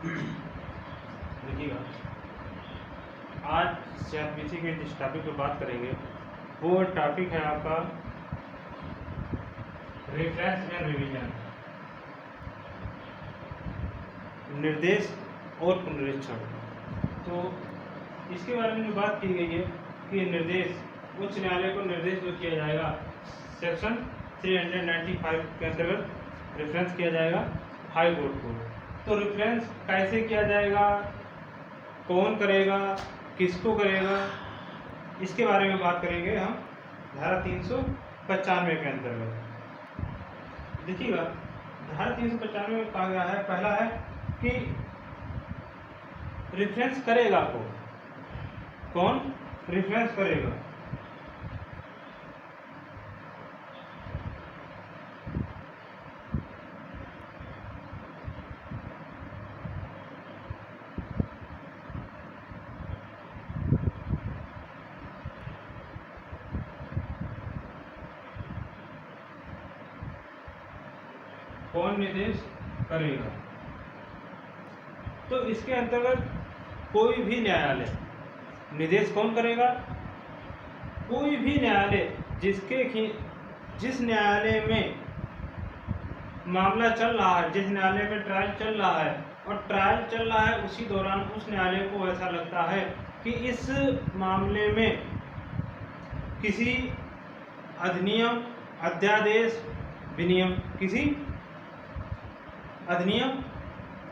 देखिएगा, आज सीआरपीसी के जिस टॉपिक पर बात करेंगे वो टॉपिक है आपका रेफरेंस एंड रिवीजन, निर्देश और पुनरीक्षण। तो इसके बारे में जो बात की गई है कि निर्देश, उच्च न्यायालय को निर्देश जो किया जाएगा सेक्शन 395 के अंतर्गत रेफरेंस किया जाएगा हाई कोर्ट को। तो रेफरेंस कैसे किया जाएगा, कौन करेगा, किसको करेगा, इसके बारे में बात करेंगे हम धारा 395 के अंतर्गत। देखिएगा, धारा 395 में कहा गया है, पहला है कि रेफरेंस करेगा कौन रेफरेंस करेगा। कौन निर्देश करेगा। तो इसके अंतर्गत कोई भी न्यायालय निर्देश कौन करेगा, कोई भी न्यायालय जिस न्यायालय में मामला चल रहा है, जिस न्यायालय में ट्रायल चल रहा है और ट्रायल चल रहा है उसी दौरान उस न्यायालय को ऐसा लगता है कि इस मामले में किसी अधिनियम, अध्यादेश, विनियम, किसी अधिनियम,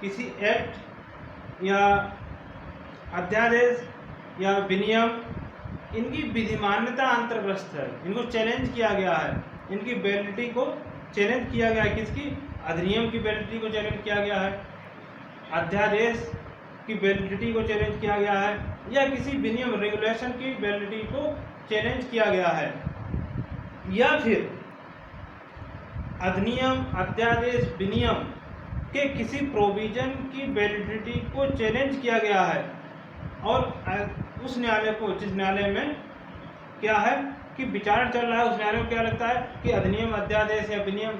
किसी एक्ट या अध्यादेश या विनियम, इनकी विधिमान्यता अंतर्ग्रस्त है, इनको चैलेंज किया गया है, इनकी वैलिडिटी को चैलेंज किया गया है। किसकी? अधिनियम की वैलिडिटी को चैलेंज किया गया है, अध्यादेश की वैलिडिटी को चैलेंज किया गया है, या किसी विनियम, रेगुलेशन की वैलिडिटी को चैलेंज किया गया है, या फिर अधिनियम, अध्यादेश, विनियम के किसी प्रोविजन की वैलिडिटी को चैलेंज किया गया है। और उस न्यायालय को, जिस न्यायालय में क्या है कि विचार चल रहा है, उस न्यायालय को क्या लगता है कि अधिनियम, अध्यादेश या विनियम,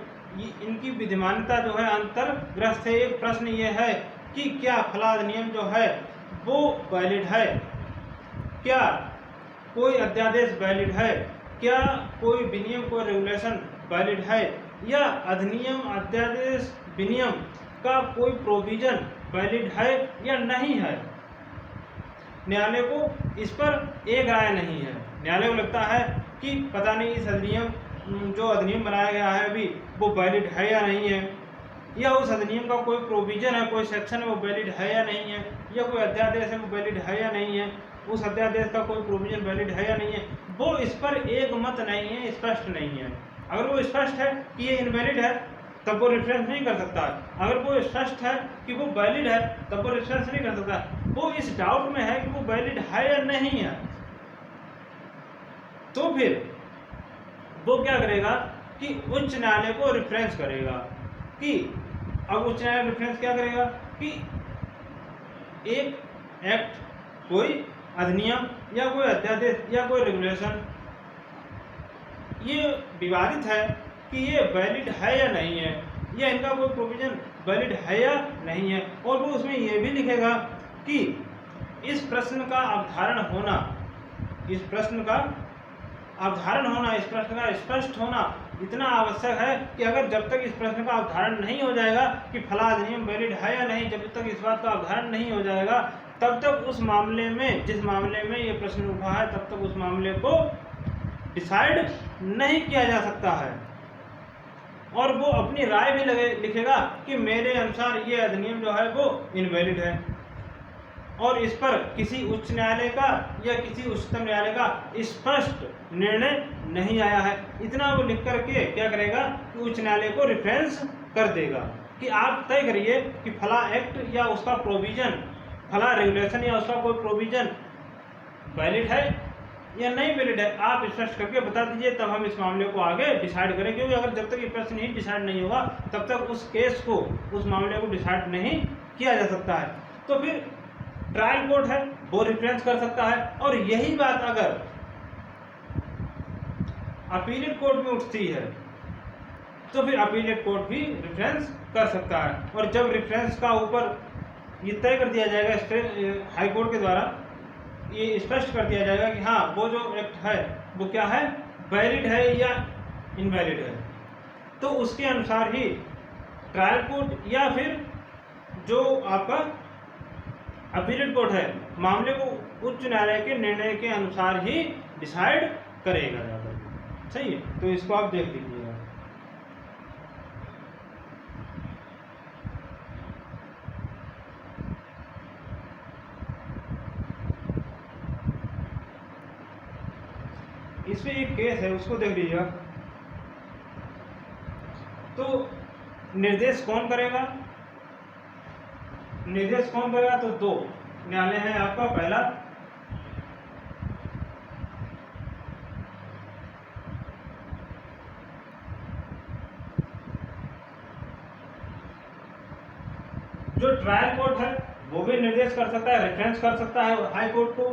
इनकी विधिमान्यता जो है अंतर्ग्रस्त है। एक प्रश्न ये है कि क्या फला अधिनियम जो है वो वैलिड है, क्या कोई अध्यादेश वैलिड है, क्या कोई विनियम, कोई रेगुलेशन वैलिड है, या अधिनियम, अध्यादेश, विनियम का कोई प्रोविजन वैलिड है या नहीं है। न्यायालय को इस पर एक राय नहीं है। न्यायालय को लगता है कि पता नहीं इस अधिनियम, जो अधिनियम बनाया गया है अभी, वो वैलिड है या नहीं है, या उस अधिनियम का कोई प्रोविजन है, कोई सेक्शन है वो वैलिड है या नहीं है, या कोई अध्यादेश है वो वैलिड है या नहीं है, उस अध्यादेश का कोई प्रोविजन वैलिड है या नहीं है। वो इस पर एक मत नहीं है, स्पष्ट नहीं है। अगर वो स्पष्ट है कि ये इनवैलिड है तब वो रेफरेंस नहीं कर सकता है। अगर वो स्पष्ट है कि वो वैलिड है तब वो रेफरेंस नहीं कर सकता। वो इस डाउट में है कि वो वैलिड है या नहीं है, तो फिर वो क्या करेगा कि उच्च न्यायालय को रेफरेंस करेगा। कि अब उच्च न्यायालय रेफरेंस क्या करेगा कि एक एक्ट, कोई अधिनियम या कोई अध्यादेश या कोई रेगुलेशन ये विवादित है कि ये वैलिड है या नहीं है, या इनका कोई प्रोविजन वैलिड है या नहीं है। और वो उसमें ये भी लिखेगा कि इस प्रश्न का अवधारण होना, इस प्रश्न का अवधारण होना, इस प्रश्न का स्पष्ट होना इतना आवश्यक है कि अगर जब तक इस प्रश्न का अवधारण नहीं हो जाएगा कि फला अधिनियम वैलिड है या नहीं, जब तक इस बात का अवधारण नहीं हो जाएगा तब तक उस मामले में, जिस मामले में ये प्रश्न उठा है, तब तक उस मामले को डिसाइड नहीं किया जा सकता है। और वो अपनी राय भी लिखेगा कि मेरे अनुसार ये अधिनियम जो है वो इनवैलिड है, और इस पर किसी उच्च न्यायालय का या किसी उच्चतम न्यायालय का स्पष्ट निर्णय नहीं आया है। इतना वो लिख करके क्या करेगा कि उच्च न्यायालय को रेफरेंस कर देगा कि आप तय करिए कि फला एक्ट या उसका प्रोविजन, फला रेगुलेशन या उसका कोई प्रोविजन वैलिड है या नहीं वैलिड है। आप स्पष्ट करके बता दीजिए, तब हम इस मामले को आगे डिसाइड करें। क्योंकि अगर जब तक ये प्रश्न ही डिसाइड नहीं होगा तब तक उस केस को, उस मामले को डिसाइड नहीं किया जा सकता है। तो फिर ट्रायल कोर्ट है वो रेफरेंस कर सकता है। और यही बात अगर अपीलेट कोर्ट में उठती है तो फिर अपीलेट कोर्ट भी रेफरेंस कर सकता है। और जब रेफरेंस का ऊपर ये तय कर दिया जाएगा हाई कोर्ट के द्वारा, ये स्पष्ट कर दिया जाएगा कि हाँ वो जो एक्ट है वो क्या है, वैलिड है या इनवैलिड है। तो उसके अनुसार ही ट्रायल कोर्ट या फिर जो आपका अपीलेट कोर्ट है मामले को उच्च न्यायालय के निर्णय के अनुसार ही डिसाइड करेगा ज़्यादा। सही है, तो इसको आप देख लीजिएगा। इसमें एक केस है उसको देख लीजिएगा। तो निर्देश कौन करेगा, निर्देश कौन करेगा, तो दो न्यायालय है आपका। पहला जो ट्रायल कोर्ट है वो भी निर्देश कर सकता है, रेफरेंस कर सकता है हाई कोर्ट को।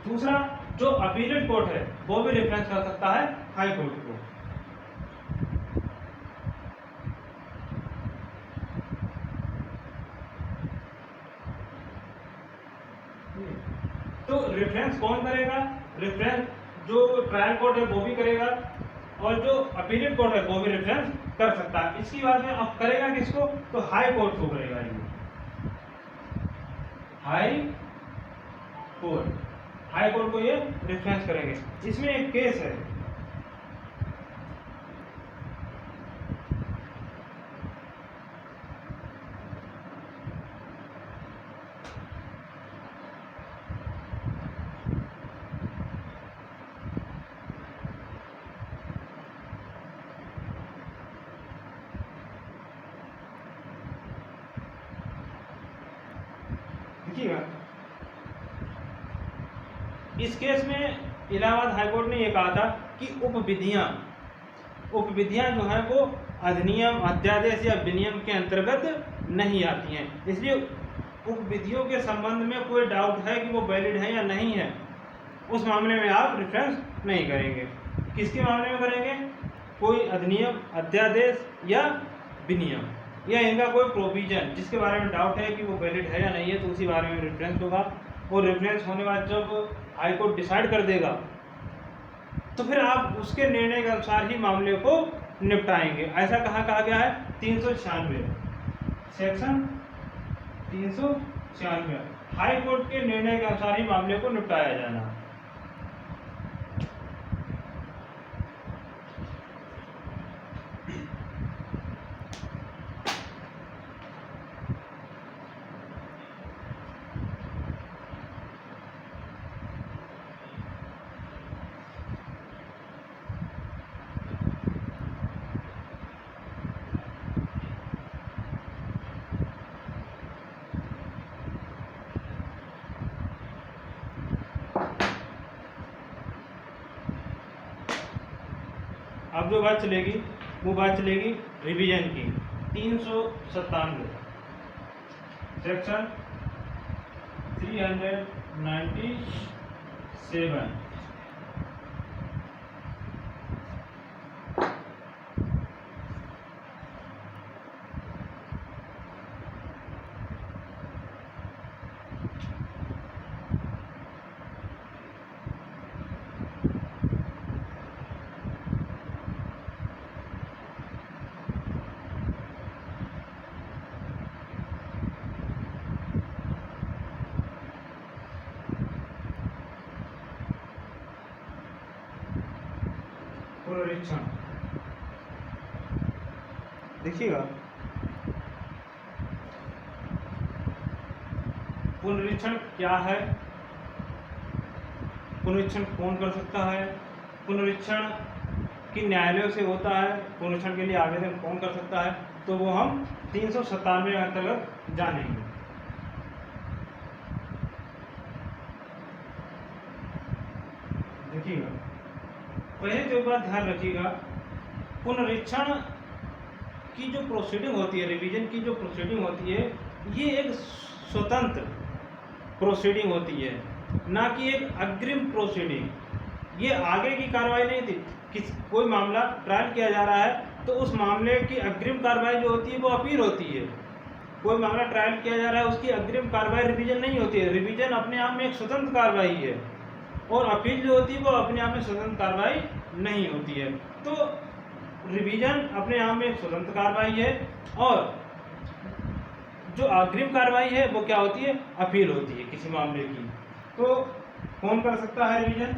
दूसरा जो अपीलेट कोर्ट है वो भी रेफरेंस कर सकता है हाई कोर्ट को। तो रेफरेंस कौन करेगा, रेफरेंस जो ट्रायल कोर्ट है वो भी करेगा और जो अपीलेट कोर्ट है वो भी रेफरेंस कर सकता है। इसकी बात में अब करेगा किसको, तो हाई कोर्ट को करेगा। ये हाई कोर्ट को ये रेफरेंस करेंगे। इसमें एक केस है, देखिएगा। इस केस में इलाहाबाद हाईकोर्ट ने यह कहा था कि उपविधियां जो हैं वो अधिनियम, अध्यादेश या विनियम के अंतर्गत नहीं आती हैं। इसलिए उपविधियों के संबंध में कोई डाउट है कि वो वैलिड है या नहीं है, उस मामले में आप रेफरेंस नहीं करेंगे। किसके मामले में करेंगे, कोई अधिनियम, अध्यादेश या विनियम या इनका कोई प्रोविजन जिसके बारे में डाउट है कि वो वैलिड है या नहीं है, तो उसी बारे में रेफरेंस होगा। और रेफरेंस होने बाद जब हाई कोर्ट डिसाइड कर देगा तो फिर आप उसके निर्णय के अनुसार ही मामले को निपटाएंगे। ऐसा कहा गया है 396 सेक्शन 396 हाई कोर्ट के निर्णय के अनुसार ही मामले को निपटाया जाना। अब जो बात चलेगी वो बात चलेगी रिवीजन की। 397 सेक्शन 397 पुनरीक्षण। देखिएगा, पुनरीक्षण क्या है, पुनरीक्षण कौन कर सकता है, पुनरीक्षण किन न्यायालयों से होता है, पुनरीक्षण के लिए आवेदन कौन कर सकता है, तो वो हम 397 के अंतर्गत जानेंगे। देखिएगा, पहले तो एक बात ध्यान रखिएगा, पुनरीक्षण की जो प्रोसीडिंग होती है, रिवीजन की जो प्रोसीडिंग होती है, ये एक स्वतंत्र प्रोसीडिंग होती है, ना कि एक अग्रिम प्रोसीडिंग। ये आगे की कार्रवाई नहीं थी। कोई मामला ट्रायल किया जा रहा है तो उस मामले की अग्रिम कार्रवाई जो होती है वो अपील होती है। कोई मामला ट्रायल किया जा रहा है, उसकी अग्रिम कार्रवाई रिवीजन नहीं होती है। रिवीजन अपने आप में एक स्वतंत्र कार्रवाई है और अपील जो होती है वो अपने आप में स्वतंत्र कार्रवाई नहीं होती है। तो रिवीजन अपने आप में एक स्वतंत्र कार्रवाई है और जो अग्रिम कार्रवाई है वो क्या होती है, अपील होती है किसी मामले की। तो कौन कर सकता है रिवीजन?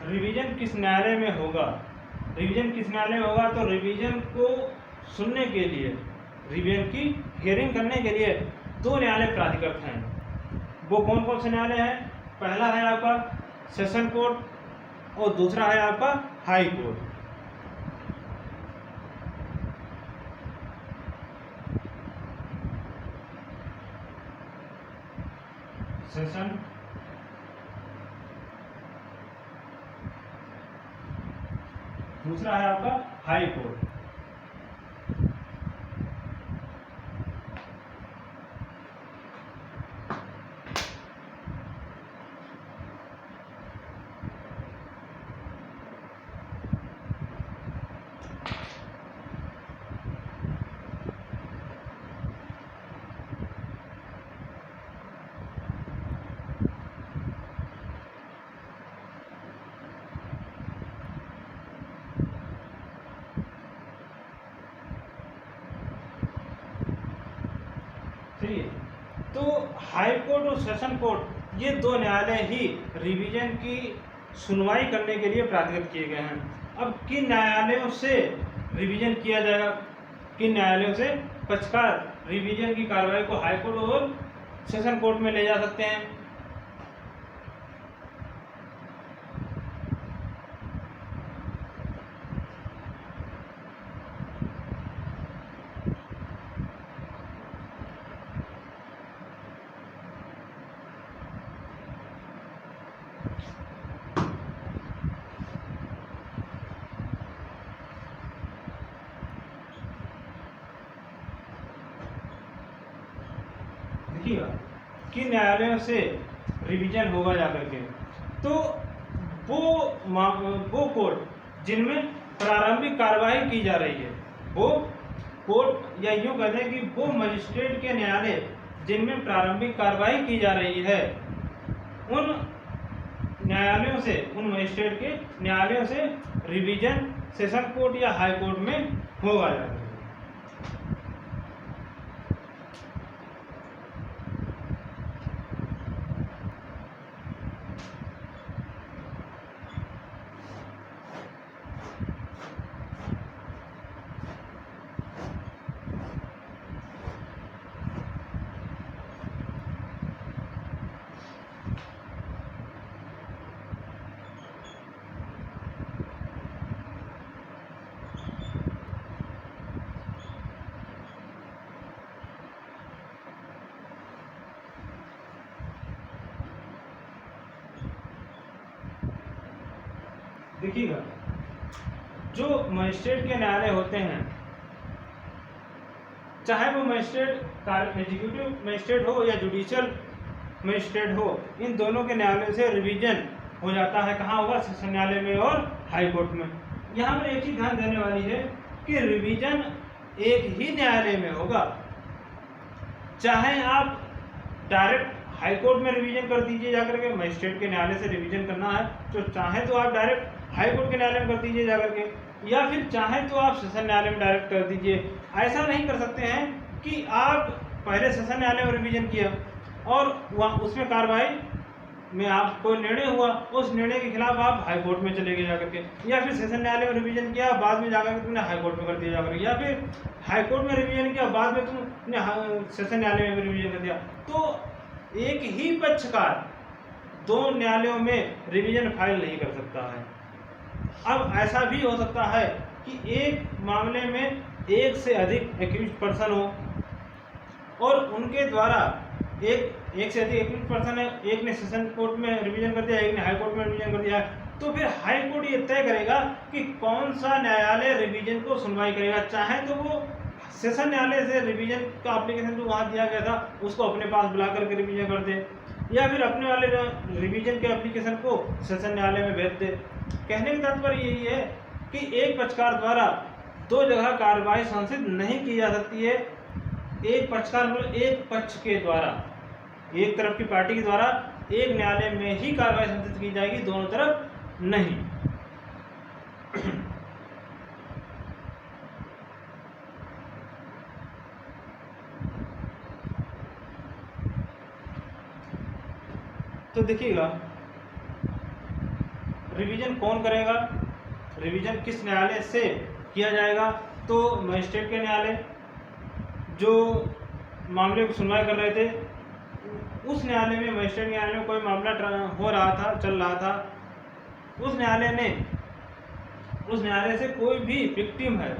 रिवीजन किस न्यायालय में होगा? रिवीजन किस न्यायालय में होगा? तो रिवीजन को सुनने के लिए, रिवीजन की हियरिंग करने के लिए दो न्यायालय प्राधिकृत हैं। वो कौन कौन से न्यायालय हैं? पहला है आपका सेशन कोर्ट और दूसरा है आपका हाई कोर्ट। सेशन दूसरा है आपका हाई कोर्ट। तो हाई कोर्ट और सेशन कोर्ट ये दो न्यायालय ही रिवीजन की सुनवाई करने के लिए प्राधिकृत किए गए हैं। अब किन न्यायालयों से रिवीजन किया जाएगा? किन न्यायालयों से पक्षकार रिवीजन की कार्रवाई को हाई कोर्ट और सेशन कोर्ट में ले जा सकते हैं? किन न्यायालयों से रिवीजन होगा जाकर के? तो वो कोर्ट जिनमें प्रारंभिक कार्रवाई की जा रही है, वो कोर्ट या यूं कहते हैं कि वो मजिस्ट्रेट के न्यायालय जिनमें प्रारंभिक कार्रवाई की जा रही है, उन न्यायालयों से, उन मजिस्ट्रेट के न्यायालयों से रिवीजन सेशन कोर्ट या हाई कोर्ट में होगा जाकर के। देखिएगा, जो मजिस्ट्रेट के न्यायालय होते हैं, चाहे वो मजिस्ट्रेट एग्जीक्यूटिव मजिस्ट्रेट हो या जुडिशियल मजिस्ट्रेट हो, इन दोनों के न्यायालय से रिवीजन हो जाता है। कहाँ होगा? सेशन न्यायालय में और हाई कोर्ट में। यहाँ पर एक चीज ध्यान देने वाली है कि रिवीजन एक ही न्यायालय में होगा। चाहे आप डायरेक्ट हाई कोर्ट में रिवीजन कर दीजिए जाकर के, मजिस्ट्रेट के न्यायालय से रिवीजन करना है तो चाहे तो आप डायरेक्ट हाई कोर्ट के न्यायालय में कर दीजिए जाकर के, या फिर चाहे तो आप सेशन न्यायालय में डायरेक्ट कर दीजिए। ऐसा नहीं कर सकते हैं कि आप पहले सेशन न्यायालय में रिवीजन किया और वहाँ उसमें कार्रवाई में आप कोई निर्णय हुआ, उस निर्णय के खिलाफ आप हाई कोर्ट में चले गए जाकर के, या फिर सेशन न्यायालय में रिवीजन किया, बाद में जाकर के तुमने हाई कोर्ट में कर दिया जाकर, या फिर हाई कोर्ट में रिवीजन किया, बाद में तुमने सेशन न्यायालय में भी रिवीजन कर दिया, तो एक ही पक्षकार दो न्यायालयों में रिवीजन फाइल नहीं कर सकता है। अब ऐसा भी हो सकता है कि एक मामले में एक से अधिक एक्यूज पर्सन हो और उनके द्वारा एक से अधिक एक्यूज पर्सन है, एक ने सेशन कोर्ट में रिवीजन कर दिया, एक ने हाई कोर्ट में रिवीजन कर दिया है, तो फिर हाई कोर्ट ये तय करेगा कि कौन सा न्यायालय रिवीजन को सुनवाई करेगा। चाहे तो वो सेशन न्यायालय से रिवीजन का एप्लीकेशन जो वहाँ दिया गया था उसको अपने पास बुला करके रिवीजन कर दे, या फिर अपने वाले रिवीजन के एप्लीकेशन को सेशन न्यायालय में भेज दे। कहने का तात्पर्य यही है कि एक पक्षकार द्वारा दो जगह कार्यवाही संसिद्ध नहीं की जा सकती है। एक पक्षकार मतलब एक पक्ष के द्वारा, एक तरफ की पार्टी के द्वारा एक न्यायालय में ही कार्रवाई संसिद्ध की जाएगी, दोनों तरफ नहीं। तो देखिएगा, रिवीजन कौन करेगा, रिवीजन किस न्यायालय से किया जाएगा, तो मजिस्ट्रेट के न्यायालय जो मामले की सुनवाई कर रहे थे उस न्यायालय में, मजिस्ट्रेट न्यायालय में कोई मामला हो रहा था, चल रहा था, उस न्यायालय से कोई भी विक्टिम है,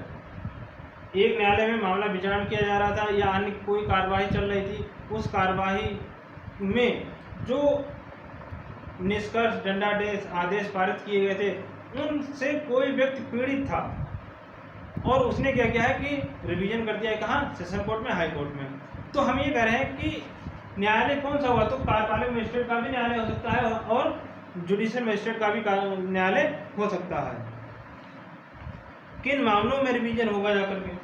एक न्यायालय में मामला विचारण किया जा रहा था या अन्य कोई कार्यवाही चल रही थी, उस कार्यवाही में जो निष्कर्ष दंडादेश आदेश पारित किए गए थे उनसे कोई व्यक्ति पीड़ित था और उसने क्या किया है कि रिवीजन कर दिया है, कहाँ, सेशन कोर्ट में, हाई कोर्ट में। तो हम ये कह रहे हैं कि न्यायालय कौन सा हुआ, तो कार्यपालक मजिस्ट्रेट का भी न्यायालय हो सकता है और जुडिशियल मजिस्ट्रेट का भी न्यायालय हो सकता है। किन मामलों में रिवीजन होगा जाकर के,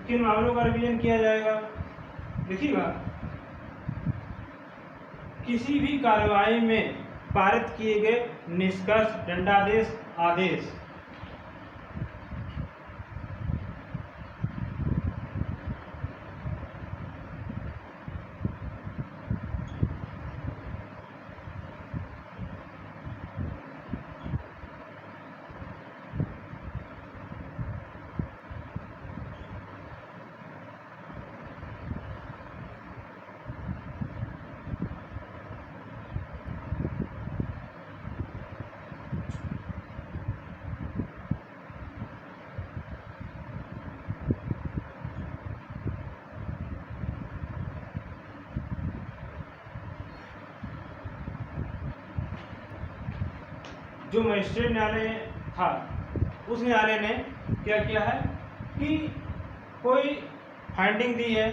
किन मामलों का रिवीजन किया जाएगा। देखिएगा, किसी भी कार्यवाही में पारित किए गए निष्कर्ष दंडादेश आदेश जो मजिस्ट्रेट न्यायालय था उस न्यायालय ने क्या किया है कि कोई फाइंडिंग दी है,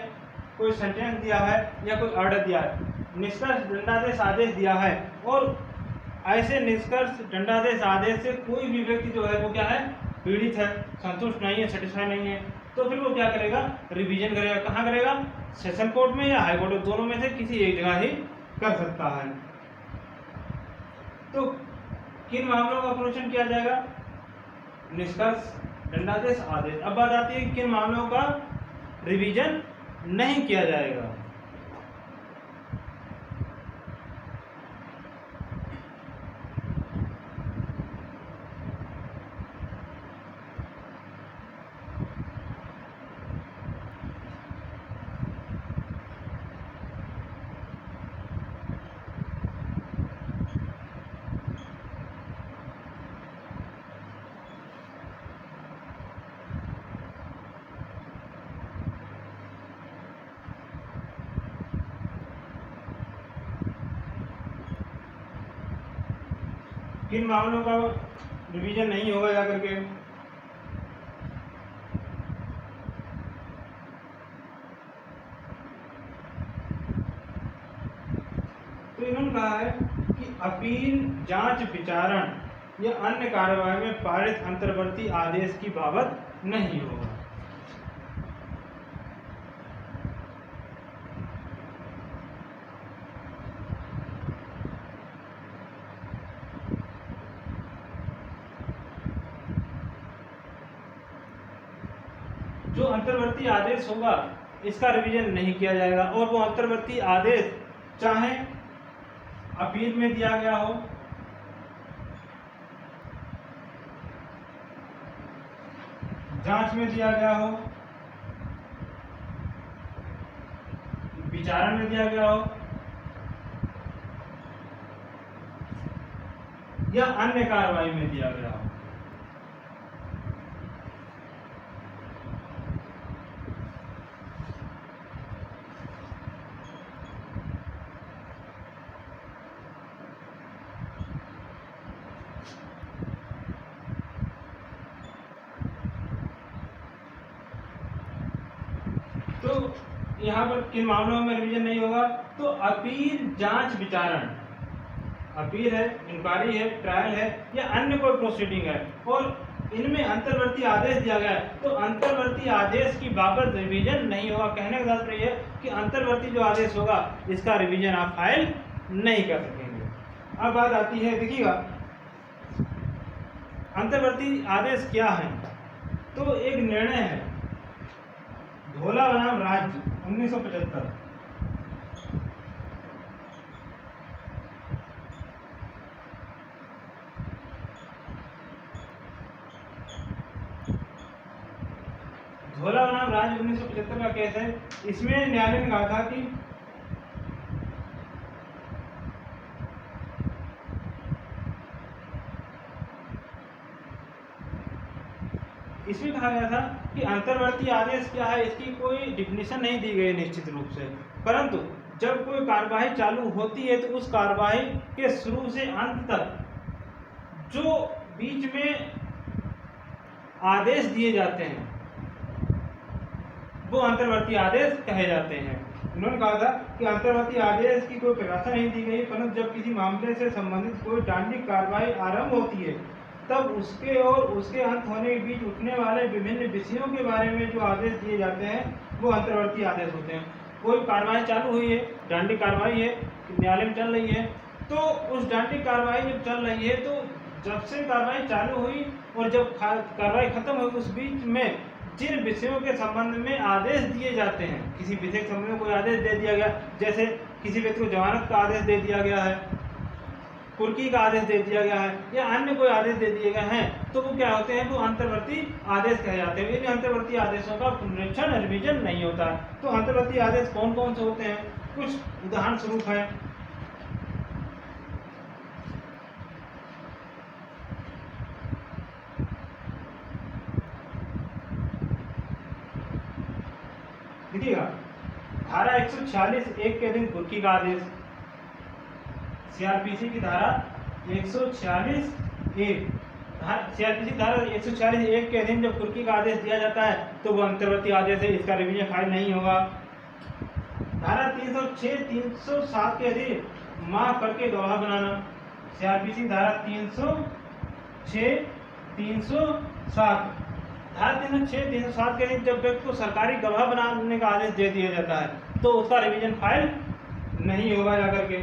कोई सेंटेंस दिया है या कोई ऑर्डर दिया है, निष्कर्ष दंडादेश आदेश दिया है, और ऐसे निष्कर्ष दंडादेश आदेश से कोई भी व्यक्ति जो है वो क्या है, पीड़ित है, संतुष्ट नहीं है, सेटिस्फाई नहीं है, तो फिर वो क्या करेगा, रिवीजन करेगा। कहाँ करेगा, सेशन कोर्ट में या हाई कोर्ट में, दोनों में से किसी एक जगह ही कर सकता है। तो किन मामलों का पुनरीक्षण किया जाएगा, निष्कर्ष दंडादेश आदेश। अब बात आती है कि किन मामलों का रिवीजन नहीं किया जाएगा। किन मामलों का रिवीजन नहीं होगा जाकर के? तो इन्होंने कहा है कि अपील, जांच, विचारण या अन्य कार्यवाही में पारित अंतर्वर्ती आदेश की बाबत नहीं होगा। जो अंतर्वर्ती आदेश होगा इसका रिवीजन नहीं किया जाएगा, और वो अंतर्वर्ती आदेश चाहे अपील में दिया गया हो, जांच में दिया गया हो, विचारण में दिया गया हो या अन्य कार्रवाई में दिया गया हो। तो यहाँ पर किन मामलों में रिवीजन नहीं होगा? तो अपील, जांच, विचारण, अपील है, इंक्वायरी है, ट्रायल है या अन्य कोई प्रोसीडिंग है और इनमें अंतर्वर्ती आदेश दिया गया है, तो अंतर्वर्ती आदेश की बाबत रिवीजन नहीं होगा। कहने का तात्पर्य है कि अंतर्वर्ती जो आदेश होगा इसका रिवीजन आप फाइल नहीं कर सकेंगे। अब बात आती है, देखिएगा अंतर्वर्ती आदेश क्या है? तो एक निर्णय है धोला बनाम राज्य 1975। धोला बनाम राज्य 1975 का केस है। इसमें न्यायालय ने कहा था कि इसमें कहा गया था कि अंतर्वर्ती आदेश क्या है, इसकी कोई डिफिनीशन नहीं दी गई निश्चित रूप से, परंतु जब कोई कार्यवाही चालू होती है तो उस कार्यवाही के शुरू से अंत तक जो बीच में आदेश दिए जाते हैं वो अंतर्वर्ती आदेश कहे जाते हैं। उन्होंने कहा था कि अंतर्वर्ती आदेश की कोई परिभाषा नहीं दी गई, परंतु जब किसी मामले से संबंधित कोई दंडिक कार्रवाई आरंभ होती है तब उसके और उसके अंत होने के बीच उठने वाले विभिन्न विषयों के बारे में जो आदेश दिए जाते हैं वो अंतर्वर्ती आदेश होते हैं। कोई कार्रवाई चालू हुई है, दंडिक कार्रवाई है, न्यायालय में चल रही है, तो उस दंडिक कार्रवाई जब चल रही है तो जब से कार्रवाई चालू हुई और जब कार्रवाई खत्म हुई उस बीच में जिन विषयों के संबंध में आदेश दिए जाते हैं, किसी विषय के संबंध में कोई आदेश दे दिया गया, जैसे किसी व्यक्ति को जमानत का आदेश दे दिया गया है, कुर्की का आदेश दे दिया गया है या अन्य कोई आदेश दे दिए गए हैं, तो वो क्या होते हैं? वो अंतर्वर्ती आदेश कहे जाते हैं। इन अंतर्वर्ती आदेशों का पुनरीक्षण रिवीजन नहीं होता है। तो अंतर्वर्ती आदेश कौन कौन से होते हैं? कुछ उदाहरण स्वरूप है। देखिएगा, धारा 146(1) के अधीन कुर्की का आदेश, सीआरपीसी की धारा 146(1), सीआरपीसी धारा 146(1) के अधीन जब कुर्की का आदेश दिया जाता है तो वो अंतर्वर्ती आदेश है, इसका रिवीजन फाइल नहीं होगा। धारा 306, 307 के अधीन माफ करके गवाह बनाना, सीआरपीसी धारा 306, 307, धारा 306, 307 के अधीन जब व्यक्ति को सरकारी गवाह बनाने का आदेश दे दिया जाता है तो उसका रिवीजन फाइल नहीं होगा जाकर के।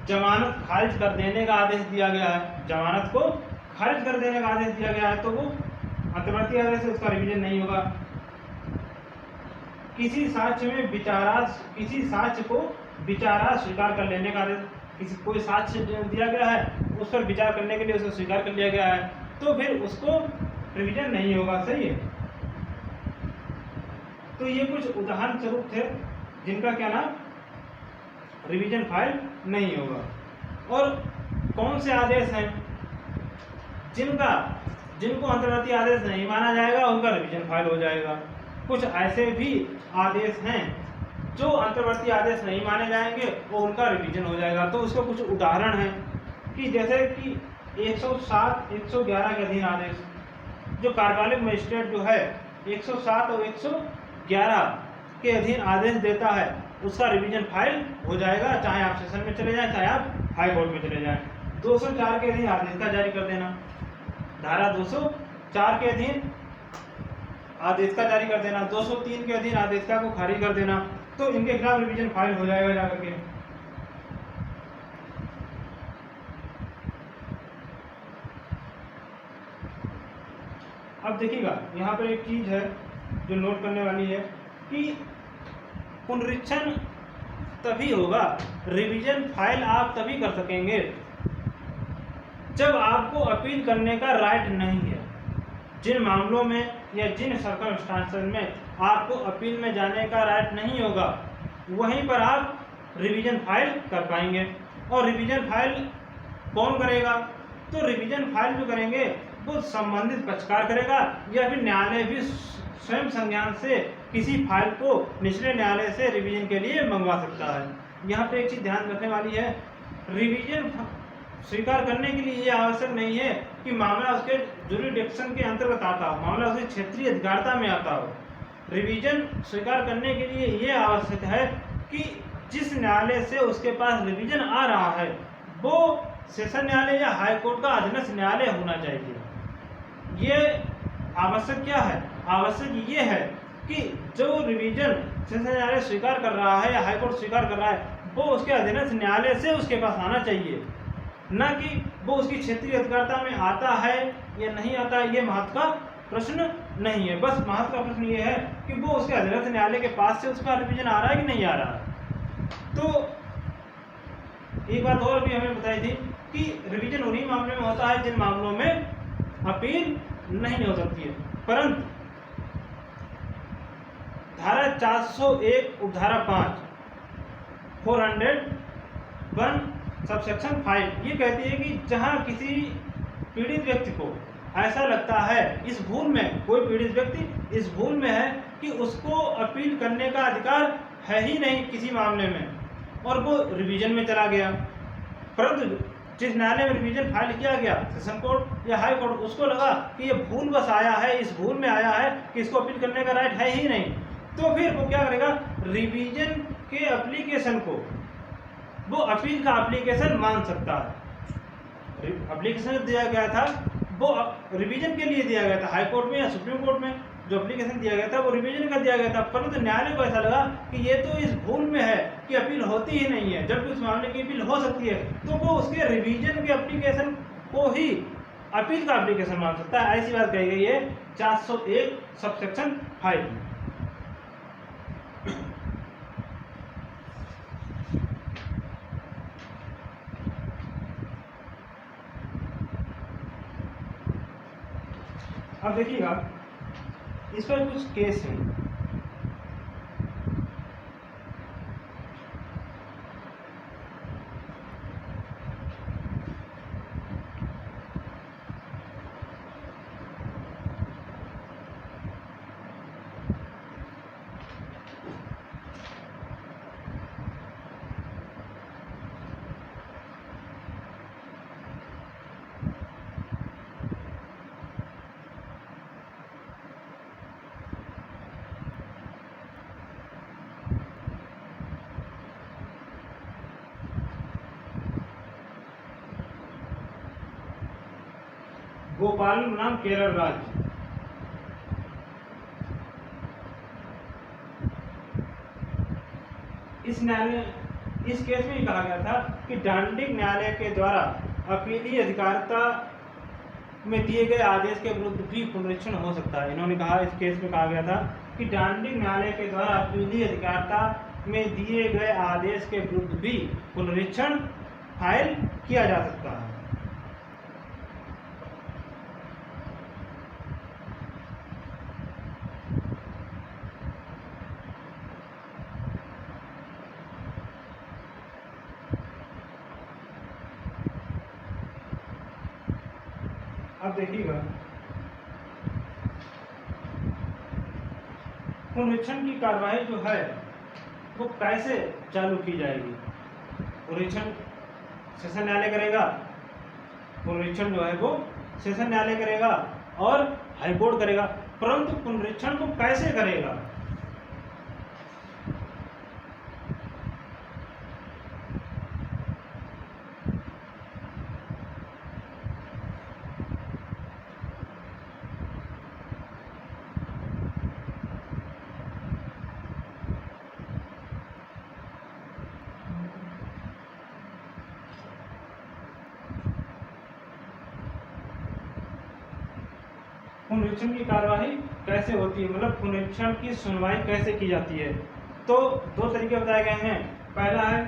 जमानत खारिज कर देने का आदेश दिया गया है, जमानत को खारिज कर देने का आदेश दिया गया है तो वो अंतर्वर्ती आदेश है, उसका रिवीजन नहीं होगा। किसी साक्ष्य में किसी साक्ष्य को विचारा स्वीकार कर लेने का आदेश, किसी कोई साक्ष्य दिया गया है उस पर विचार करने के लिए उसे स्वीकार कर लिया गया है तो फिर उसको रिवीजन नहीं होगा। सही है। तो ये कुछ उदाहरण स्वरूप थे जिनका क्या नाम रिवीजन फाइल नहीं होगा। और कौन से आदेश हैं जिनको अंतर्वर्ती आदेश नहीं माना जाएगा उनका रिवीजन फाइल हो जाएगा। कुछ ऐसे भी आदेश हैं जो अंतर्वर्ती आदेश नहीं माने जाएंगे वो उनका रिवीजन हो जाएगा। तो उसके कुछ उदाहरण हैं कि जैसे कि 107, 111 के अधीन आदेश, जो कार्यपालक मजिस्ट्रेट जो है 107 और 111 के अधीन आदेश देता है उसका रिवीजन फाइल हो जाएगा, चाहे आप सेशन में चले जाएं चाहे आप हाई कोर्ट में चले जाएं। 204 के अधीन आदेश का जारी कर देना, धारा 204 के अधीन आदेश का जारी कर देना, 203 के अधीन आदेश का को खारिज कर देना, तो इनके खिलाफ रिवीजन फाइल हो जाएगा जाकर के। अब देखिएगा यहाँ पर एक चीज है जो नोट करने वाली है कि पुनरीक्षण तभी होगा, रिवीजन फाइल आप तभी कर सकेंगे जब आपको अपील करने का राइट नहीं है। जिन मामलों में या जिन सर्कमस्टांसेस में आपको अपील में जाने का राइट नहीं होगा वहीं पर आप रिवीजन फाइल कर पाएंगे। और रिवीजन फाइल कौन करेगा? तो रिवीजन फाइल जो करेंगे वो संबंधित पक्षकार करेगा या फिर न्यायालय भी स्वयं संज्ञान से किसी फाइल को निचले न्यायालय से रिवीजन के लिए मंगवा सकता है। यहाँ पे एक चीज ध्यान रखने वाली है, रिवीजन स्वीकार करने के लिए ये आवश्यक नहीं है कि मामला उसके जुरिडिक्शन के अंतर्गत आता हो, मामला उसकी क्षेत्रीय अधिकारिता में आता हो। रिवीजन स्वीकार करने के लिए ये आवश्यक है कि जिस न्यायालय से उसके पास रिवीजन आ रहा है वो सेशन न्यायालय या हाई कोर्ट का अधीनस्थ न्यायालय होना चाहिए। ये आवश्यक क्या है? आवश्यक ये है कि जो रिवीजन सेशन न्यायालय स्वीकार कर रहा है या हाई कोर्ट स्वीकार कर रहा है वो उसके अधीनस्थ न्यायालय से उसके पास आना चाहिए, न कि वो उसकी क्षेत्रीय अधिकारिता में आता है या नहीं आता। ये महत्व का प्रश्न नहीं है, बस महत्व का प्रश्न ये है कि वो उसके अधीनस्थ न्यायालय के पास से उसका रिवीजन आ रहा है कि नहीं आ रहा है। तो एक बात और भी हमें बताई थी कि रिवीजन उन्हीं मामले में होता है जिन मामलों में अपील नहीं हो सकती है, परंतु धारा 401 उपधारा 5 401 सबसेक्शन 5 ये कहती है कि जहां किसी पीड़ित व्यक्ति को ऐसा लगता है, इस भूल में कोई पीड़ित व्यक्ति इस भूल में है कि उसको अपील करने का अधिकार है ही नहीं किसी मामले में और वो रिवीजन में चला गया, परंतु जिस न्यायालय में रिवीजन फाइल किया गया सेशन कोर्ट या हाई कोर्ट उसको लगा कि ये भूल बस आया है, इस भूल में आया है कि इसको अपील करने का राइट है ही नहीं, तो फिर वो क्या करेगा? रिवीजन के एप्लीकेशन को वो अपील का एप्लीकेशन मान सकता है। एप्लीकेशन दिया गया था वो रिवीजन के लिए दिया गया था, हाई कोर्ट में या सुप्रीम कोर्ट में जो एप्लीकेशन दिया गया था वो रिवीजन का दिया गया था, परंतु न्यायालय को ऐसा लगा कि ये तो इस भूल में है कि अपील होती ही नहीं है, जबकि उस मामले की अपील हो सकती है, तो वो उसके रिवीजन के एप्लीकेशन को ही अपील का एप्लीकेशन मान सकता है। ऐसी बात कही गई है 401 सबसेक्शन 5। अब देखिएगा इस पर कुछ केस हैं। गोपाल नाम केरल राज्य, इस न्यायालय इस केस में कहा गया था कि दांडिक न्यायालय के द्वारा अपीली अधिकारिता में दिए गए आदेश के विरुद्ध भी पुनरीक्षण हो सकता है। इन्होंने कहा, इस केस में कहा गया था कि दांडिक न्यायालय के द्वारा अपीली अधिकारिता में दिए गए आदेश के विरुद्ध भी पुनरीक्षण फाइल किया जा सकता है। अब देखिएगा पुनरीक्षण की कार्रवाई जो है वो कैसे चालू की जाएगी? पुनरीक्षण सेशन न्यायालय करेगा, पुनरीक्षण जो है वो सेशन न्यायालय करेगा और हाईकोर्ट करेगा, परंतु पुनरीक्षण को कैसे करेगा? पुनरीक्षण की कार्यवाही कैसे होती है, मतलब पुनरीक्षण की सुनवाई कैसे की जाती है? तो दो तरीके बताए गए हैं। पहला है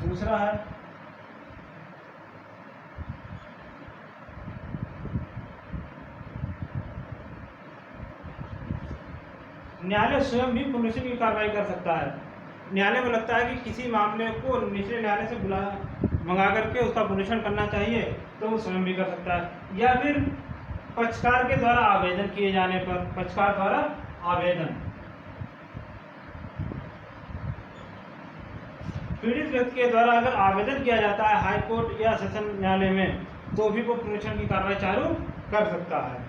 दूसरा है न्यायालय स्वयं भी पुनरीक्षण की कार्रवाई कर सकता है। न्यायालय को लगता है कि किसी मामले को निचले न्यायालय से मंगा करके उसका पुनरीक्षण करना चाहिए, तो वो स्वयं भी कर सकता है। या फिर पक्षकार के द्वारा आवेदन किए जाने पर, पक्षकार द्वारा आवेदन, पीड़ित व्यक्ति के द्वारा अगर आवेदन किया जाता है हाई कोर्ट या सेशन न्यायालय में, तो भी वो पुनरीक्षण की कार्रवाई चालू कर सकता है।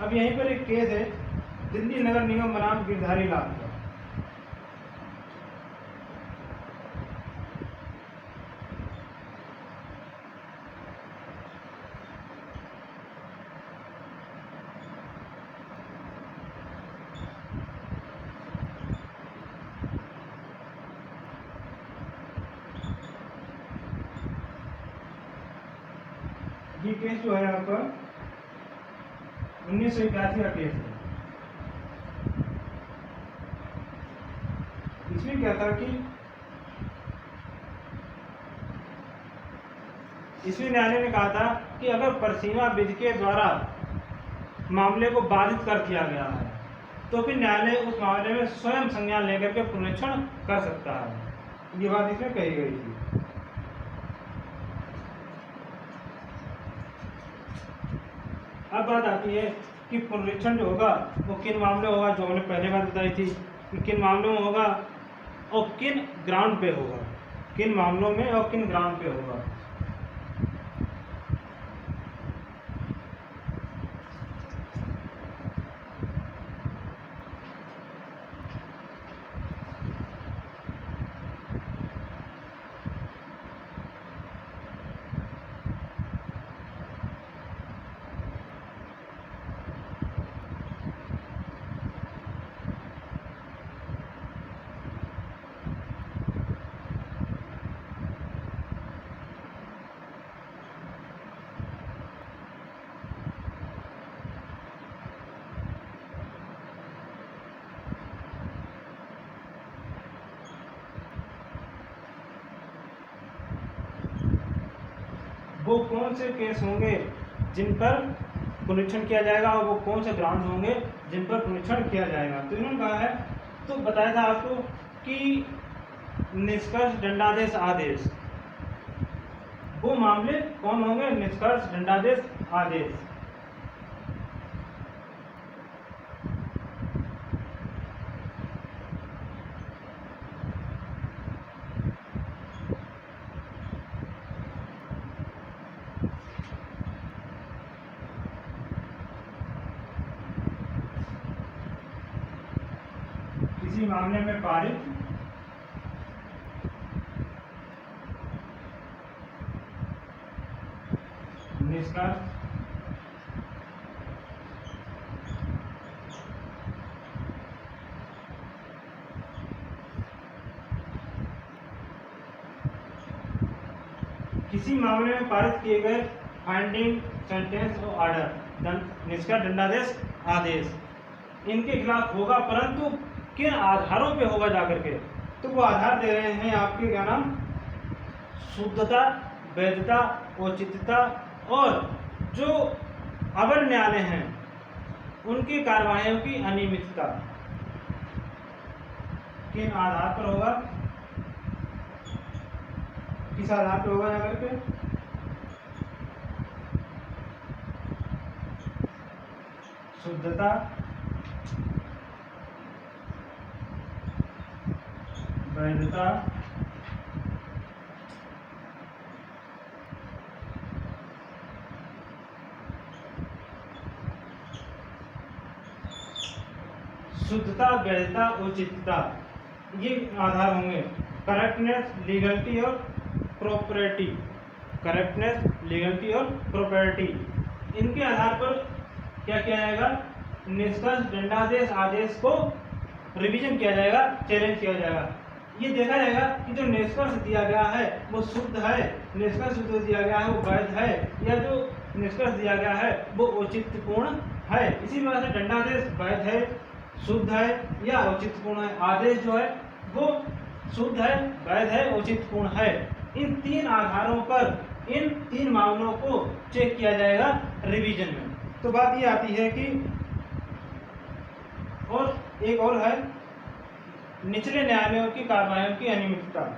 अब यहीं पर एक केस है दिल्ली नगर निगम बनाम गिरधारी लाल का। ये केस जो है आपका 1981 का केस है। इसमें क्या था कि इसमें न्यायालय ने कहा था कि अगर परसीमा विधि के द्वारा मामले को बाधित कर दिया गया है, तो फिर न्यायालय उस मामले में स्वयं संज्ञान लेकर के पुनरीक्षण कर सकता है। ये बात इसमें कही गई थी। अब बात आती है कि पुनरीक्षण जो होगा वो किन मामलों में होगा, जो हमने पहले बात बताई थी कि किन मामलों में होगा और किन ग्राउंड पे होगा, किन मामलों में और किन ग्राउंड पे होगा। वो कौन से केस होंगे जिन पर पुनरीक्षण किया जाएगा और वो कौन से ग्राउंड होंगे जिन पर पुनरीक्षण किया जाएगा। तो इन्होंने कहा है, तो बताया था आपको कि निष्कर्ष दंडादेश आदेश, वो मामले कौन होंगे? निष्कर्ष दंडादेश आदेश। किसी मामले में पारित निष्कर्ष किसी मामले में पारित किए गए फाइंडिंग, सेंटेंस और ऑर्डर, निष्कर्ष दंडादेश आदेश इनके खिलाफ होगा, परंतु किन आधारों पे होगा जाकर के? तो वो आधार दे रहे हैं आपके, क्या नाम? शुद्धता, वैधता, औचित्यता और जो अवर न्यायालय हैं उनकी कार्यवाहियों की अनियमितता। किन आधार पर होगा, किस आधार पर होगा यहाँ करके, शुद्धता, वैधता, शुद्धता, वैधता, उचितता, ये आधार होंगे। करेक्टनेस, लीगलिटी और प्रॉपर्टी, करेक्टनेस, लीगलिटी और प्रॉपर्टी, इनके आधार पर क्या किया जाएगा, निष्कर्ष, दंडादेश, आदेश को रिवीजन किया जाएगा, चैलेंज किया जाएगा। ये देखा जाएगा कि जो निष्कर्ष दिया गया है वो शुद्ध है, निष्कर्ष जो दिया गया है वो वैध है, या जो निष्कर्ष दिया गया है वो औचित्यपूर्ण है। इसी वजह से दंडादेश वैध है, शुद्ध है या औचित्यपूर्ण है, आदेश जो है वो शुद्ध है, वैध है, औचित्यपूर्ण है। इन तीन आधारों पर इन तीन मामलों को चेक किया जाएगा रिवीजन में। तो बात ये आती है कि और एक और है निचले न्यायालयों की कार्रवाइयों की अनियमितता।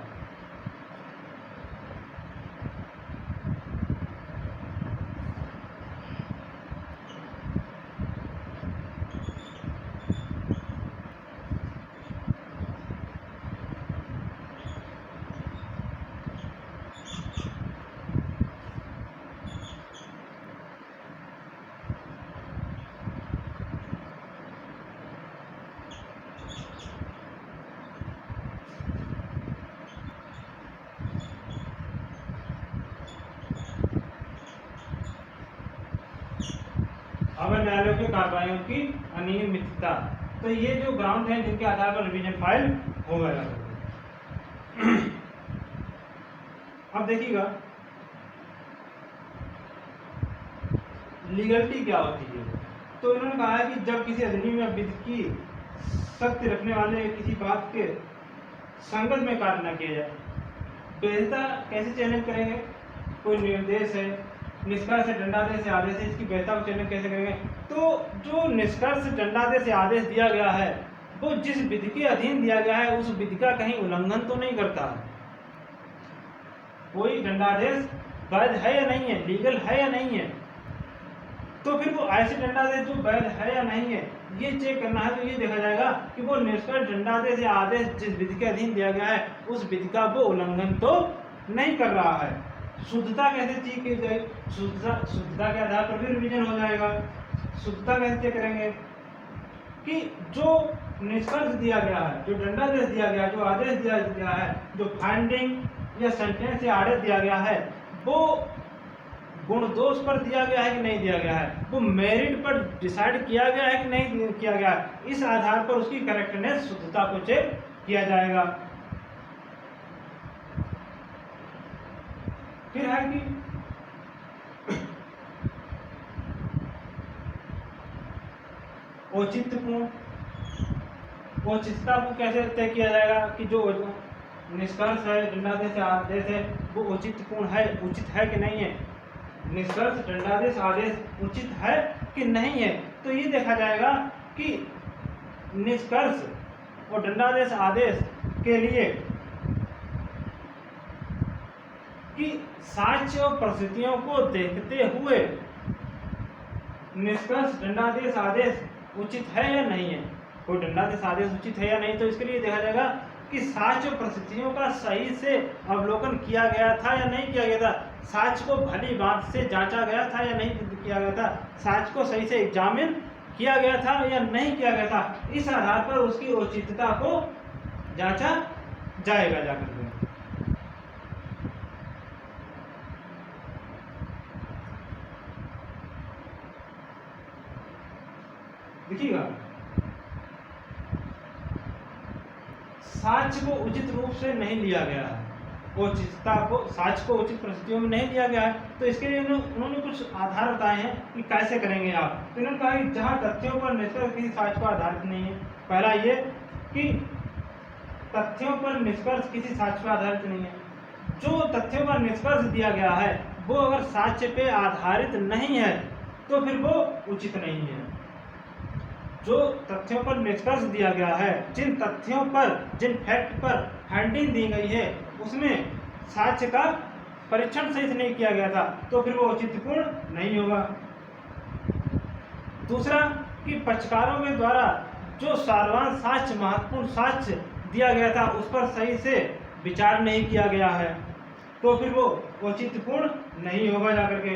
अवर न्यायालयों की कार्रवाइयों की अनियमितता, तो ये जो ग्राउंड है जिनके आधार पर रिवीजन फाइल होगा। अब देखिएगा लीगलिटी क्या होती है। तो इन्होंने कहा है कि जब किसी अधिनियम या विधि की शक्ति रखने वाले किसी बात के संगत में कार्य न किया जाए। वैधता कैसे चैलेंज करेंगे, कोई निर्देश है, निष्कर्ष है, दंडादेश या आदेश है, इसकी वैधता को चैलेंज कैसे करेंगे। तो जो निष्कर्ष, दंडादेश या आदेश दिया गया है वो जिस विधि के अधीन दिया गया है उस विधि का कहीं उल्लंघन तो नहीं करता है। कोई दंडादेश वैध है या नहीं है, लीगल है या नहीं है, तो फिर वो ऐसे दंडादेश जो वैध है या नहीं है ये चेक करना है। तो ये देखा जाएगा कि वो निष्कर्ष, दंडादेश या आदेश जिस विधि के अधीन दिया गया है उस विधि का वो उल्लंघन तो नहीं कर रहा है। शुद्धता कैसे चेक की जाए, शुद्धता के आधार पर भी रिवीजन हो जाएगा। शुद्धता कैसे चेक करेंगे कि जो निष्कर्ष दिया गया है, जो दंडादेश दिया गया, जो आदेश दिया गया है, जो फाइंडिंग या सेंटेंस या आदेश दिया गया है वो गुण दोष पर दिया गया है कि नहीं दिया गया है, वो मेरिट पर डिसाइड किया गया है कि नहीं किया गया है, इस आधार पर उसकी करेक्टनेस, शुद्धता को चेक किया जाएगा। फिर है कि औचित्यपूर्ण, औचित्यता को कैसे तय किया जाएगा कि जो निष्कर्ष है, दंडादेश आदेश है वो औचित्यपूर्ण है, उचित है कि नहीं है, निष्कर्ष, दंडादेश, आदेश उचित है कि नहीं है। तो ये देखा जाएगा कि निष्कर्ष और दंडादेश आदेश के लिए कि साक्ष्य और परिस्थितियों को देखते हुए निष्कर्ष, दंडादेश, आदेश उचित है या नहीं है, कोई दंडादेश आदेश उचित है या नहीं। तो इसके लिए देखा जाएगा कि साक्ष्य और परिस्थितियों का सही से अवलोकन किया गया था या नहीं किया गया था, साक्ष्य को भली बात से जांचा गया था या नहीं किया गया था, साक्ष्य को सही से एग्जामिन किया गया था या नहीं किया गया था। इस आधार पर उसकी औचित्यता को जांचा जाएगा जाकर के। देखिएगा साक्ष्य को उचित रूप से नहीं लिया गया है, औचित्यता को, साक्ष्य को उचित परिस्थितियों में नहीं लिया गया है। तो इसके लिए उन्होंने कुछ आधार बताए हैं कि कैसे करेंगे आप। तो इन्होंने कहा कि जहां तथ्यों पर निष्कर्ष किसी साक्ष्य पर आधारित नहीं है, पहला ये कि तथ्यों पर निष्कर्ष किसी साक्ष्य पर आधारित नहीं है, जो तथ्यों पर निष्कर्ष दिया गया है वो अगर साक्ष्य पे आधारित नहीं है तो फिर वो उचित नहीं है। जो तथ्यों पर निष्कर्ष दिया गया है, जिन तथ्यों पर, जिन फैक्ट पर फाइंडिंग दी गई है, उसमें साक्ष्य का परीक्षण सही से नहीं किया गया था, तो फिर वो औचित्यपूर्ण नहीं होगा। दूसरा कि पक्षकारों के द्वारा जो सारवान साक्ष्य, महत्वपूर्ण साक्ष्य दिया गया था, उस पर सही से विचार नहीं किया गया है, तो फिर वो औचित्यपूर्ण नहीं होगा जाकर के।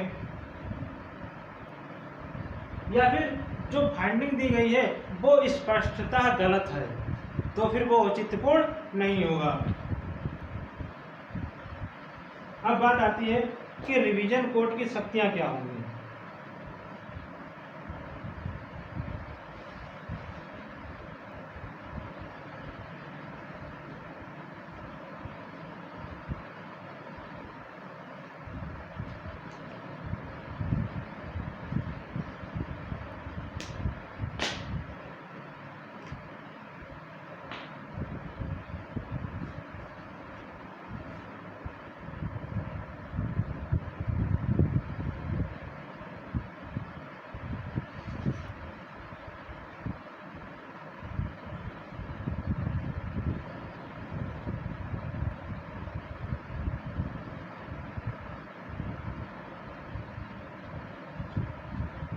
या फिर जो फाइंडिंग दी गई है वो स्पष्टतः गलत है, तो फिर वो औचित्यपूर्ण नहीं होगा। अब बात आती है कि रिवीजन कोर्ट की शक्तियां क्या होंगी।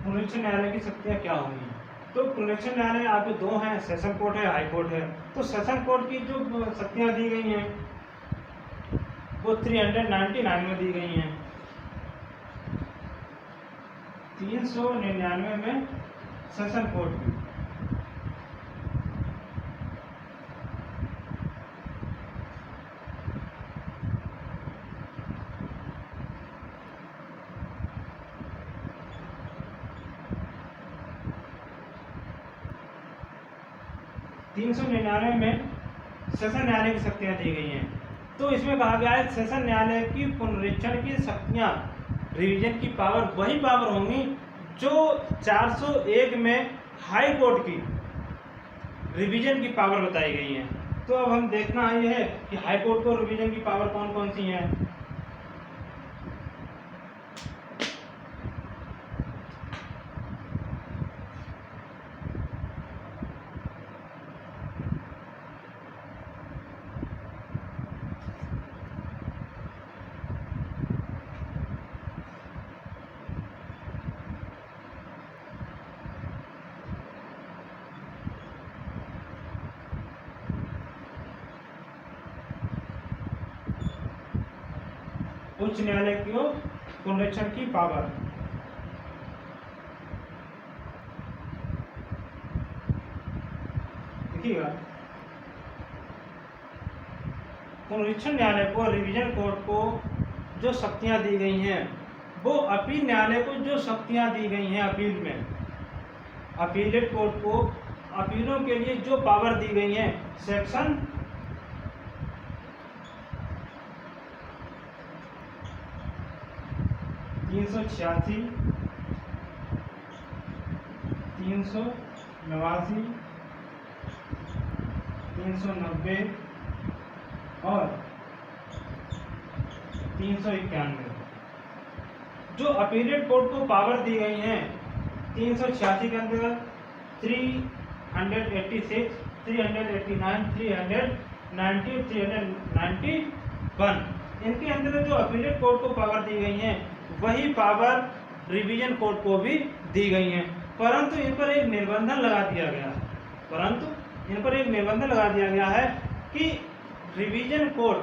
पुनरीक्षण न्यायालय की शक्तियां क्या होंगी? तो पुनरीक्षण न्यायालय आपके दो हैं, सेशन कोर्ट है, हाई कोर्ट है। तो सेशन कोर्ट की जो शक्तियां दी गई हैं वो 399 में दी गई हैं। 399 में सेशन कोर्ट की 399 में सेशन न्यायालय की शक्तियां दी गई हैं। तो इसमें कहा गया है सेशन न्यायालय की पुनरीक्षण की शक्तियां, रिवीजन की पावर वही पावर होंगी जो 401 में हाई कोर्ट की रिवीजन की पावर बताई गई है। तो अब हम देखना ये है कि हाई कोर्ट को रिवीजन की पावर कौन कौन सी है। उच्च न्यायालय की पुनरीक्षण की पावर, देखिएगा पुनरीक्षण न्यायालय को, रिवीजन कोर्ट को जो शक्तियां दी गई हैं वो अपील न्यायालय को जो शक्तियां दी गई हैं अपील में, अपीलेट कोर्ट को अपीलों के लिए जो पावर दी गई है सेक्शन 386, 389, 390 और 391 जो अपीलेट कोर्ट को पावर दी गई हैं 386 के अंतर्गत 386, 389, 390, 391 इनके अंतर्गत जो अपीलेट कोर्ट को पावर दी गई हैं वही पावर रिवीजन कोर्ट को भी दी गई हैं। परंतु इन पर एक निर्बंधन लगा दिया गया है कि रिवीजन कोर्ट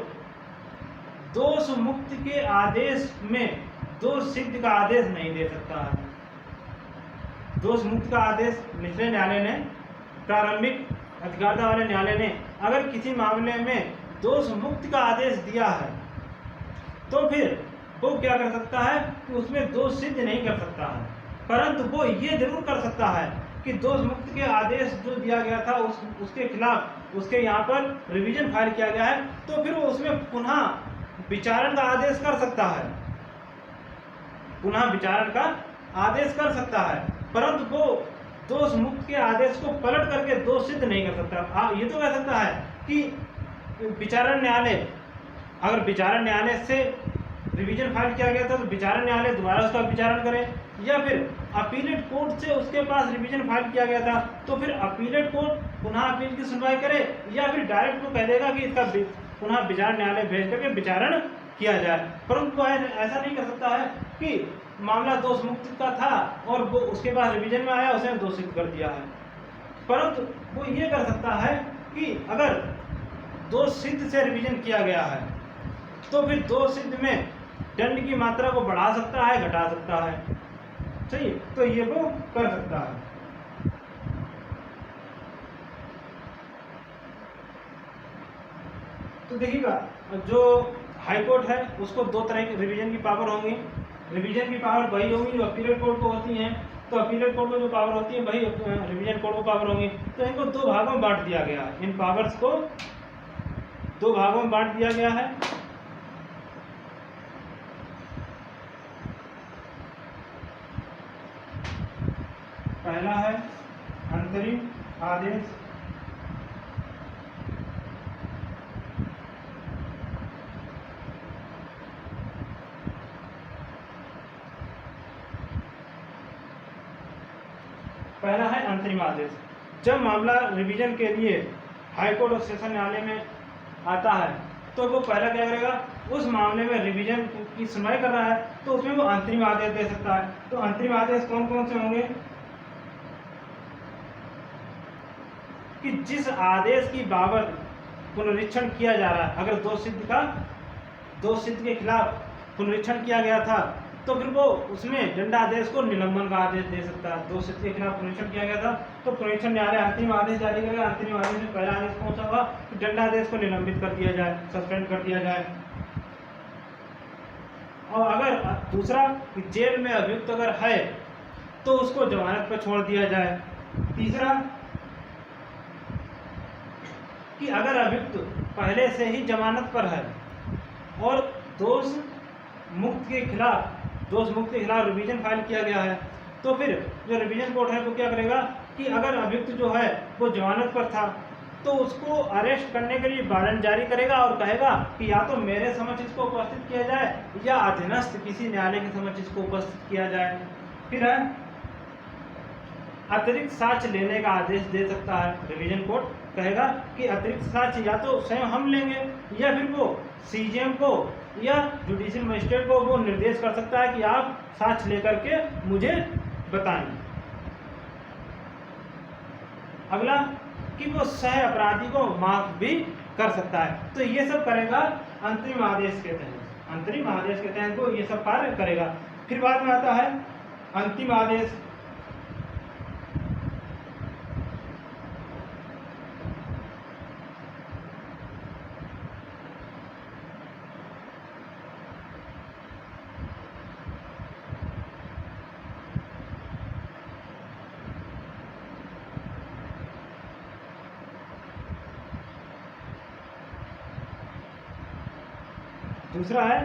दोष मुक्त के आदेश में दोष सिद्ध का आदेश नहीं दे सकता है। दोष मुक्त का आदेश निचले न्यायालय ने, प्रारंभिक अधिकारिता वाले न्यायालय ने अगर किसी मामले में दोष मुक्त का आदेश दिया है तो फिर वो क्या कर सकता है कि उसमें दोष सिद्ध नहीं कर सकता है, परंतु वो ये जरूर कर सकता है कि दोष मुक्त के आदेश जो दिया गया था उसके खिलाफ उसके यहाँ पर रिवीजन फाइल किया गया है, तो फिर वो उसमें पुनः विचारण का आदेश कर सकता है, पुनः विचारण का आदेश कर सकता है, परंतु वो दोष मुक्त के आदेश को पलट करके दोष सिद्ध नहीं कर सकता। ये तो कह सकता है कि विचारण न्यायालय, अगर विचारण न्यायालय से रिवीजन फाइल किया गया था तो विचारण न्यायालय दोबारा उसका विचारण करे, या फिर अपीलेट कोर्ट से उसके पास रिवीजन फाइल किया गया था, तो फिर अपीलेट कोर्ट पुनः अपील की सुनवाई करे, या फिर डायरेक्ट वो कह देगा कि इसका पुनः विचार न्यायालय भेज करके विचारण किया जाए। परंतु ऐसा नहीं कर सकता है कि मामला दोष मुक्त का था और वो उसके बाद रिवीजन में आया, उसने दोष सिद्ध कर दिया है। परंतु वो ये कर सकता है कि अगर दोष सिद्ध से रिवीजन किया गया है तो फिर दोष सिद्ध में दंड की मात्रा को बढ़ा सकता है, घटा सकता है, सही, तो ये वो कर सकता है। तो देखिएगा, जो हाई कोर्ट है उसको दो तरह की रिवीजन की पावर होंगी। रिवीजन की पावर वही होंगी जो अपीलेट कोर्ट को होती हैं, तो अपीलेट कोर्ट को जो पावर होती है वही रिवीजन कोर्ट को पावर होंगी। तो इनको दो भागों में बांट दिया गया है, इन पावर्स को दो भागों में बांट दिया गया है। पहला है अंतरिम आदेश, पहला है अंतरिम आदेश। जब मामला रिवीजन के लिए हाई कोर्ट और सेशन न्यायालय में आता है तो वो पहला क्या करेगा, उस मामले में रिवीजन की सुनवाई कर रहा है तो उसमें वो अंतरिम आदेश दे सकता है। तो अंतरिम आदेश कौन कौन से होंगे कि जिस आदेश की बाबत पुनरीक्षण किया जा रहा है, अगर दोष सिद्ध के खिलाफ पुनरीक्षण किया गया था तो फिर वो उसमें दंडादेश को निलंबन का आदेश दे सकता है। दोष सिद्ध के खिलाफ पुनरीक्षण किया गया था तो पुनरीक्षण न्यायालय अंतरिम आदेश जारी करेगा। अंतरिम आदेश में पहला आदेश कौन सा होगा कि दंडादेश को निलंबित कर दिया जाए, सस्पेंड कर दिया जाए। और अगर दूसरा कि जेल में अभियुक्त अगर है तो उसको जमानत पर छोड़ दिया जाए। तीसरा कि अगर अभियुक्त पहले से ही जमानत पर है और दोष मुक्त के खिलाफ रिवीजन फाइल किया गया है तो फिर जो रिवीजन कोर्ट है वो क्या करेगा कि अगर अभियुक्त जो है वो जमानत पर था तो उसको अरेस्ट करने के लिए वारंट जारी करेगा और कहेगा कि या तो मेरे समक्ष इसको उपस्थित किया जाए या अधीनस्थ किसी न्यायालय के समक्ष इसको उपस्थित किया जाए। फिर है अतिरिक्त साक्ष्य लेने का आदेश दे सकता है। रिवीजन कोर्ट कहेगा कि अतिरिक्त साक्ष्य या तो स्वयं हम लेंगे या फिर वो सीजेएम को या जुडिशियल मजिस्ट्रेट को वो निर्देश कर सकता है कि आप साक्ष्य लेकर के मुझे बताएं। अगला कि वो सह अपराधी को माफ भी कर सकता है। तो ये सब करेगा अंतरिम आदेश के तहत। अंतरिम आदेश के तहत वो ये सब कार्य करेगा। फिर बाद में आता है अंतिम आदेश। दूसरा है,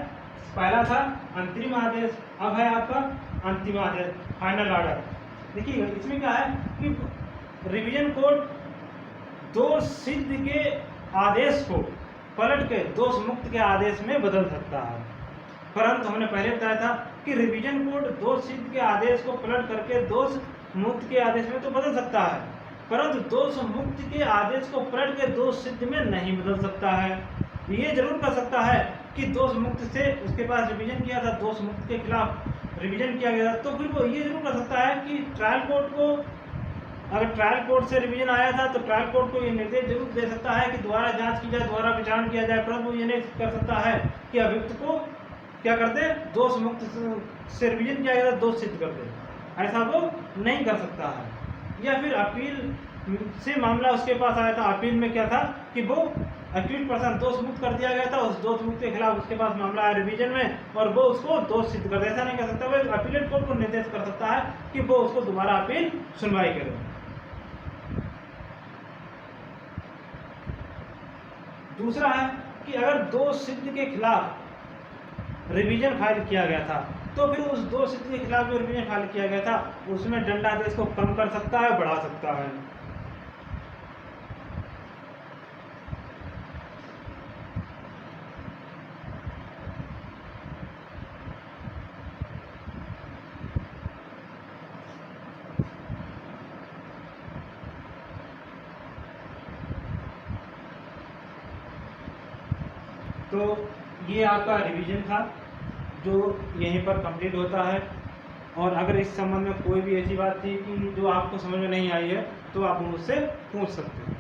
पहला था अंतरिम आदेश, अब है आपका अंतिम आदेश, फाइनल ऑर्डर। देखिए इसमें क्या है कि रिवीजन कोर्ट दोष सिद्ध के आदेश को पलट के दोष मुक्त के आदेश में बदल सकता है। परंतु हमने पहले बताया था कि रिवीजन कोर्ट दोष सिद्ध के आदेश को पलट करके दोष मुक्त के आदेश में तो बदल सकता है, परंतु दोष मुक्त के आदेश को पलट के दोष सिद्ध में नहीं बदल सकता है। ये जरूर कर सकता है कि दोष मुक्त से उसके पास रिवीजन किया था, दोष मुक्त के खिलाफ रिवीजन किया गया था, तो फिर वो ये जरूर कर सकता है कि ट्रायल कोर्ट को, अगर ट्रायल कोर्ट से रिवीजन आया था तो ट्रायल कोर्ट को ये निर्देश जरूर दे सकता है कि दोबारा जांच की जाए, दोबारा विचारण किया जाए, परंतु वो ये नहीं कर सकता है कि अभियुक्त को क्या कर दे, दोष मुक्त से रिवीजन किया गया था दोष सिद्ध कर दे, ऐसा वो नहीं कर सकता है। या फिर अपील से मामला उसके पास आया था, अपील में क्या था कि वो अक्यूज पर्सन दोष मुक्त कर दिया गया था, उस दोष मुक्त के खिलाफ उसके पास मामला आया रिवीजन में और वो उसको दोष सिद्ध कर दे, ऐसा नहीं कर सकता। वो अपीलेट कोर्ट को निर्देश कर सकता है कि वो उसको दोबारा अपील सुनवाई करे। दूसरा है कि अगर दोष सिद्ध के खिलाफ रिवीजन फाइल किया गया था तो फिर उस दोष सिद्ध के खिलाफ जो रिवीजन फाइल किया गया था उसमें दंडादेश को कम कर सकता है, बढ़ा सकता है। तो ये आपका रिवीजन था जो यहीं पर कंप्लीट होता है। और अगर इस संबंध में कोई भी ऐसी बात थी कि जो आपको समझ में नहीं आई है तो आप मुझसे पूछ सकते हैं।